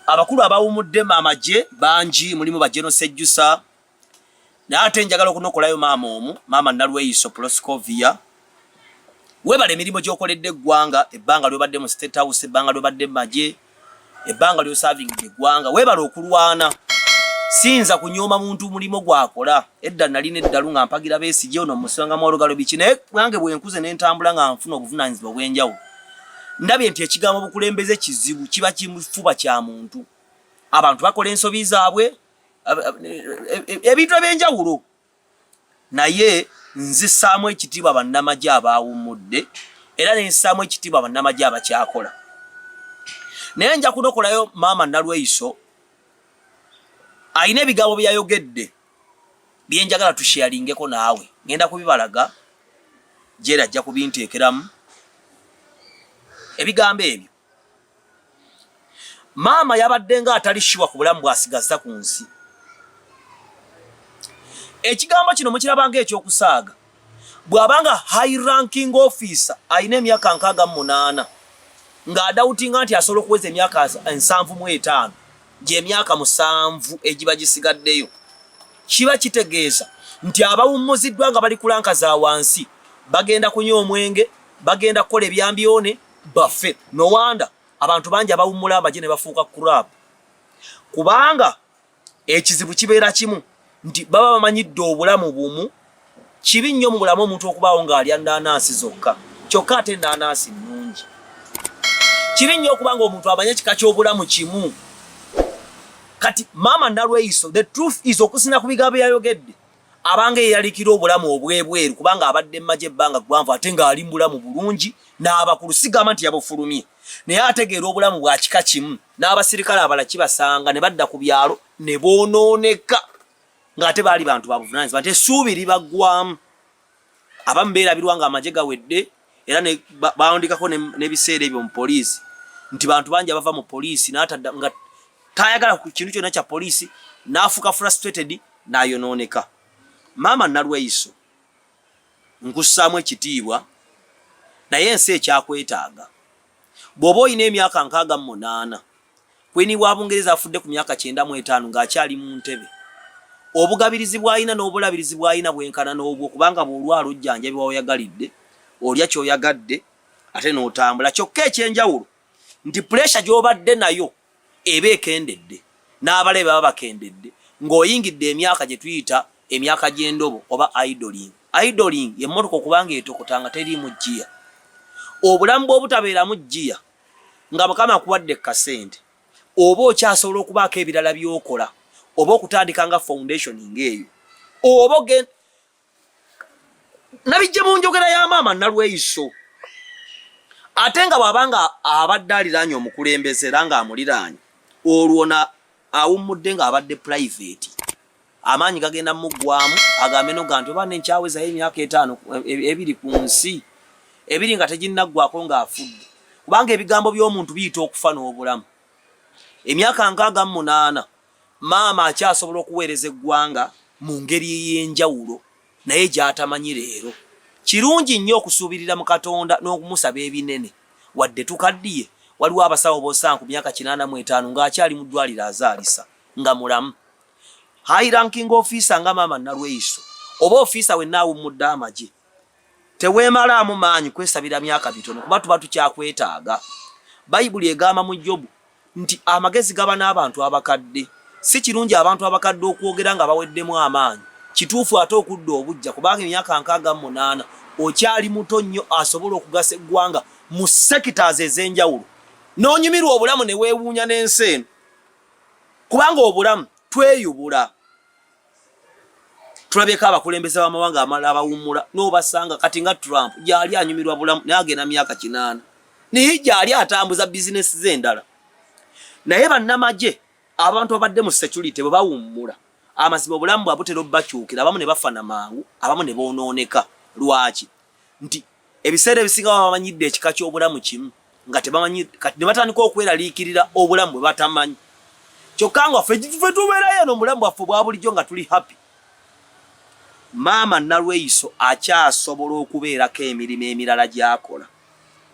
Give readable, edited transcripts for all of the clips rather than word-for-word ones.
abakulu abawumudde amagye bangi mulimu bajeno sejjusa nate njagala okunokolayo maama omu maama Nalweyiso Proscovia webale emirimu gyokoledde eggwanga ebbanga lyobadde mu State House ebbanga lyobadde magye ebbanga lyo serving eggwanga webale okulwana sinza kunyooma muntu mulimo gwakola edda nalina eddalu nga mpagira besigye ono musanga mwolugalo biki naye nange bwenkuze n'entambula nga nfuna obuvunaanyizibwa bw'enjawulo ndabye nti ekigambo bukulembeze kizibu kiba kimufuba kya muntu abantu bakola ensobi zaabwe ebintu eby'enjawulo naye nzisaamu ekitiibwa bannamagye abaawummudde era nensaamu ekitiibwa bannamagye abakyakola naye nja kunokolayo maama Nalweyiso ayina ebigambo byayogedde byenjagala tusharingeko naawe ngenda kubibalaga gyera ajja kubinteekeramu ebigambo ebyo maama yabadde nga atalishiwa ku bulamu bwasigaza ku nsi ekigambo kino mukirabanga ekyokusaaga bw'abanga high ranking officer ayina emyaka 68 ng'adawutinga nti asobola okuweza emyaka 75 gy'emyaka 7 egiba gisigaddeyo kiba kitegeeza nti abawummuziddwa nga bali kulanka za wansi bagenda kunywa omwenge bagenda kukola ebyambyone bafe no wanda abantu bangi abawummula amagye ne bafuuka kurab kubanga ekizibu kibeera kimu nti baba bamanyidde obulamu bumu kibi nnyo mu bulamu omuntu okubaawo ng'alya nnaanansi zokka kyokka ate ennaanansi nnungi kibi nnyo okubanga omuntu amanye kika ky'obulamu kimu kati maama Nalweyiso the truth is okusina ku bigambo yayogedde abanga yeyalikira obulamu obwebweru kubanga abadde mmagye ebbanga ggwanvu ate ng'ali mu bulamu bulungi n'abakulu sigamba nti yabufulumye naye ategeera obulamu bwa kika kimu n'abasirikale abala kibasanga ne badda ku byalo ne boonooneka ng'ate baali bantu babuvunaanyizibwa nti essuubi libaggwamu abamu beerabirwa nga amagye gawedde era bawandikako n'ebiseera ebyo mu poliisi nti bantu bangi abava mu poliisi n'atadda nga tayagala ku kintu kyonna kya poliisi n'afuuka frustrated n'ayonooneka maama Nalweyiso nkussaamu ekitiibwa naye ensi ekyakwetaaga bw'oba olina emyaka 68 kweni bwa Bungereza afudde ku myaka 95 ng'akyali mu ntebe obugabirizi bw'alina n'obulabirizi bw'alina bwenkana n'obwo kubanga bw'olwala ojjanjabi waoyagalidde olya ky'oyagadde ate n'otambula kyokka ekyenjawulo nti puresha gy'obadde nayo eba ekendedde n'abalabe baba bakendedde ng'oyingidde emyaka gye tuyita emyaka gy'endobo oba idling y'emmotoka okubanga etokotanga teriimu jjiya obulamu bw'obutabeeramu jjiya nga Mukama akuwadde kasente oba okyasobola okubaako ebirala by'okola oba okutandika nga foundation ng'eyo oba nabijje mu njogera ya maama Nalweyiso ate nga bw'abanga abadde aliraanye omukulembeze era ng'amuliraanye olwona awummudde ng'abadde private amaanyi gagenda muggwamu agambe noga nti oba nenkyawezayo emyaka 5 ebiri ku nsi ebiri nga teginnaggwako ng'afudde kubanga ebigambo by'omuntu biyita okufa n'obulamu emyaka 68 maama akyasobola okuweereza eggwanga mu ngeri ey'enjawulo naye gy'atamanyi leero kirungi nnyo okusuubirira mu Katonda n'okumusaba ebinene wadde tukaddiye waliwo abasawo b'osanga ku myaka 85 ng'akyali mu ddwaliro azaalisa nga mulamu high ranking officer nga maama Nalweyiso oba officer wenna awummudde amagye teweemalaamu maanyi kwesabira myaka bitono kuba tuba tukyakwetaaga bayibuli egamba mu Jobu nti amagezi gaba n'abantu abakadde si kirungi abantu abakadde okwogera nga baweddemu amaanyi kituufu ate okudda obujja kubanga emyaka 68 okyali muto nnyo asobola okugasa eggwanga mu sectors ez'enjawulo n'onyumirwa obulamu ne weewuunya n'ensi eno kubanga obulamu tweyubula tulabyeko abakulembeze b'amawanga amalala abawummula n'obasanga kati nga Trump gyali anyumirwa bulamu naye agenda myaka 8 naye gyali atambuza bizinesi z'endala naye bannamagye abantu abadde mu security bwe bawummula amazima obulamu bwabwe butera obbakyukira abamu ne bafana mangu abamu ne boonooneka lwaki nti ebiseera ebisinga bamanyidde ekika ky'obulamu kimu nga tebamanyi kati ne batandika okweraliikirira obulamu bwe batamanyi kyokka nga ffe tubeerayo eno obulamu bwaffe bwa bulijjo nga tuli happy maama Nalweyiso akyasobola okubeerako emirimu emirala gy'akola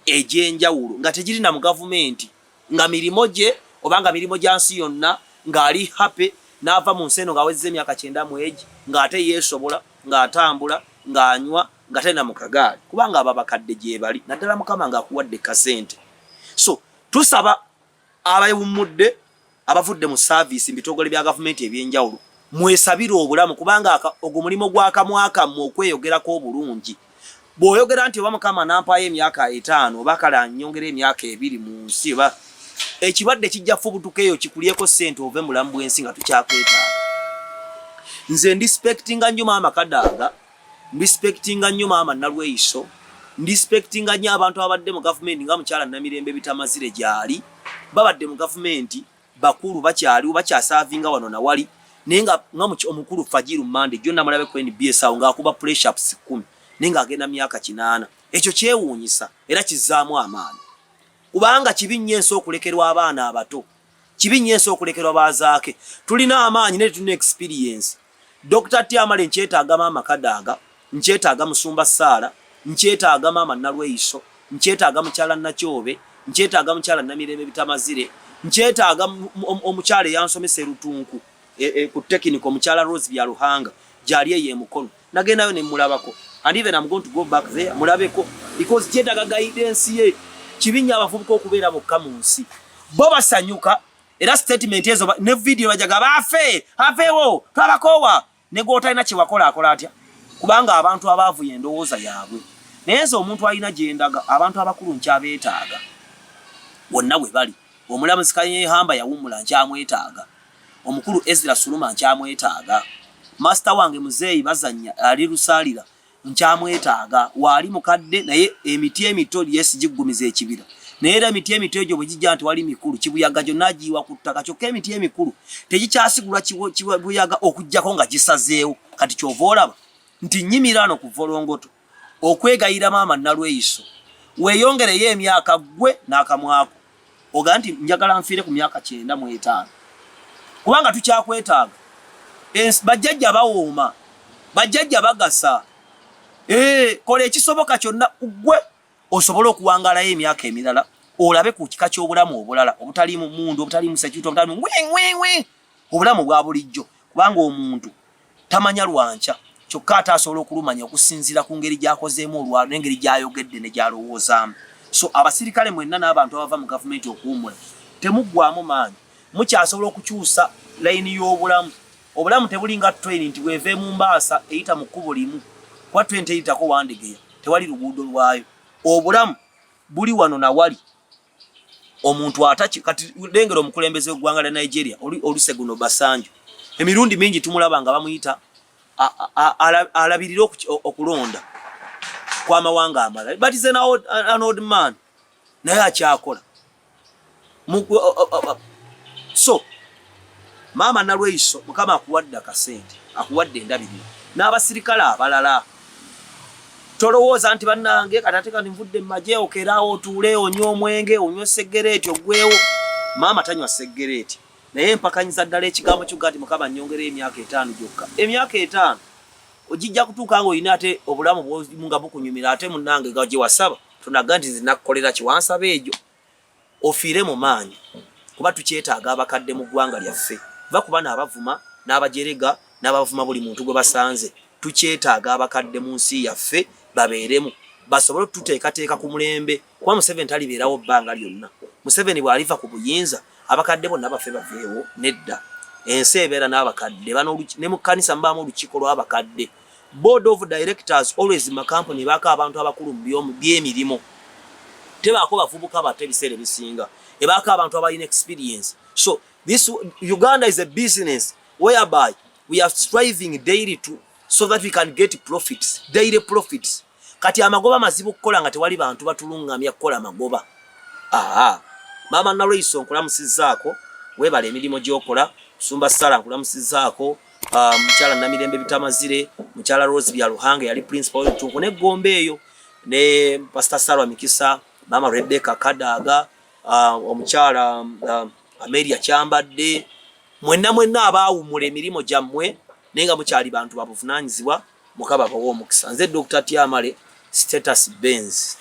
egy'enjawulo nga tegirina mu gavumenti nga mirimo gye obanga milimo jansi yonna ngali happy nava mu nseno ngawezze emyaka 9 mu age ngate yesobola ngatambula nganywa ngatena mu kagaali kubanga ababakadde gye bali naddala mukama ngakuwadde kasente. So tusaba abayumudde abavudde mu service mbitogole bya government ebyenjawulo mwesabira obulamu kubanga ogumulimo gwakamwaka mu okweyogerako obulungi. Bw'oyogera nti oba mukama nampayo emyaka 5 oba kala nyongera emyaka 2 mu nsi oba ekibadde kijja fubutukeyo kikulyeko sente ove mulamu bw'ensi nga tukyakwetaaga. Nze ndispectinga nnyo maama Kadaga, ndispectinga nnyo maama Nalweyiso, ndispectinga nnyo abantu abadde mu government nga mukyala Namirembe bitamazire gyali babadde mu government bakulu bakyali bakyasavinga wano na wali nenga omukulu Fajiru Mande jonna mulabe ko NBS awo ngaakuba pressure ups 10 nenga agenda myaka 8. Ekyo kyewuunyisa era kizaamu amaani kubanga kibinnyenso okulekerwa abaana abato, kibinnyenso okulekerwa bazaake. Tulina amaanyi ne tuna experience. Dr. Tiamale nkyetaaga maama Kadaga, nkyetaaga Musumba Sala, nkyetaaga maama Nalweyiso, nkyetaaga mukyala Nakyobe, nkyetaaga mukyala Namirembe bitamazire, nkyetaaga omukyala yansomese Lutunku ku technical mukyala Rose bya Ruhanga jali ye mukono nagendayo ne mulabako. And even I'm going to go back there mulabeko because kyetaaga guidance ye kibinya abavubuka okubeera mu kamunsi bo basanyuka era statement ezo ne video bajaga afeewo twabakowa ne gotalina kiwakola akola atya kubanga abantu abavu yendowooza yaabwe nayenze omuntu alina gyendaga abantu abakulu nkyabeetaaga wonna we bali. Omulamuzi Kanye Hamba yawumula nkyamwetaaga, omukulu Ezra Suluma nkyamwetaaga, master wange muzeeyi bazanya ali Lusalira nkyamwetaaga. Wali mukadde naye emiti emito yesigigumiza ekibira naye era emiti emito egyo bwe gijja nti wali mikulu kibuyaga gyo nagiwa ku ttaka kyokka emiti emikulu tegikyasigulwa kibuyaga okujjako nga gisazeewo. Kati kyova olaba nti nyimirano ku volongoto okwegayira maama Nalweyiso weeyongereyo emyaka gwe n'akamwako oga nti njagala nfiire ku myaka 9 mu 5 kubanga tukyakwetaaga. Bajjajja bawooma, bajjajja bagasa. Kola ekisoboka kyonna gwe osobola okuwangalayo emyaka emirala olabe ku kika ky'obulamu obulala obutalimu mundu obutalimu security obutalimu obulamu bwa bulijjo kubanga omuntu tamanya lwanca kyokka ate asobola okulumanya okusinziira ku ngeri gy'akozeemu olwalo n'engeri gy'ayogedde ne gy'alowoozaamu. So abasirikale mwenna n'abantu abava mu gavumenti okuwumula temuggwamu maanyi mukyasobola okukyusa layini y'obulamu. Obulamu tebulinga train nti weeve mu Mbaasa eyita mu kkubo limu kwa 20 eyitako wandegeya tewali luguudo lwayo. Obulamu buli wano na wali omuntu ataki kati lengero omukulembeze w'eggwanga lya Nigeria Olusegun Obasanjo emirundi mingi tumulaba nga bamuyita alabirira okulonda kwa mawanga amalala but is an old man naye akyakola. So maama Nalweyiso mukama akuwadde akasente akuwadde endabiriro n'abasirikale abalala tolowooza nti bannange katateka nivudde mmaje okeraawo otuule onywa omwenge onywa seggereeti ogwewo. Maama tanywa seggereeti naye mpakanyiza ddala ekigambo ky'oga nti mukama nnyongera emyaka 5 gyokka. Emyaka 5 ogijja kutuuka nga olina ate obulamu bw'olimu nga bukunyumira ate munnange nga gye wasaba tonaga nti zinakukolera kiwansaba egyo ofiire mu maanyi kuba tukyetaaga abakadde mu ggwanga lyaffe bakuba n'abavuma n'abajerega n'abavuma buli muntu gwe basanze. Tukyetaaga abakadde mu nsi yaffe babeeremu basobole tuteekateeka ku mulembe kuba Museveni talibeerawo bbanga lyonna. Museveni bw'aliva ku buyinza abakadde bonna baffe baveewo nedda. Ensi ebeera n'abakadde ne mu kkanisa mbaamu olukiiko lw'abakadde. Board of directors always ma company baako abantu abakulu mu by'emirimu tebaako bavubuka bato ebiseera ebisinga ebaako abantu abalina experience. So this Uganda is a business whereby we are striving daily to so that we can get profits, daily profits. Kati amagoba mazibu kukola nga tewali bantu batulungamya kukola amagoba. Maama Nalweyiso nkulamusizaako webale emirimu gy'okola. Musumba Sala nkulamusizaako. Mukyala Namirembe bitamazire, mukyala Rose bya Ruhanga yali principal Lutunku ne Gombe eyo ne Pastor Sarwa Mikisa, Mama Rebecca Kadaga, omukyala Amelia Kyambadde, mwenna abaawumula emirimu gyammwe nenga mukyali bantu babuvunaanyizibwa mukaba bawo omukisa. Nze Dr. Tiamale status Benz.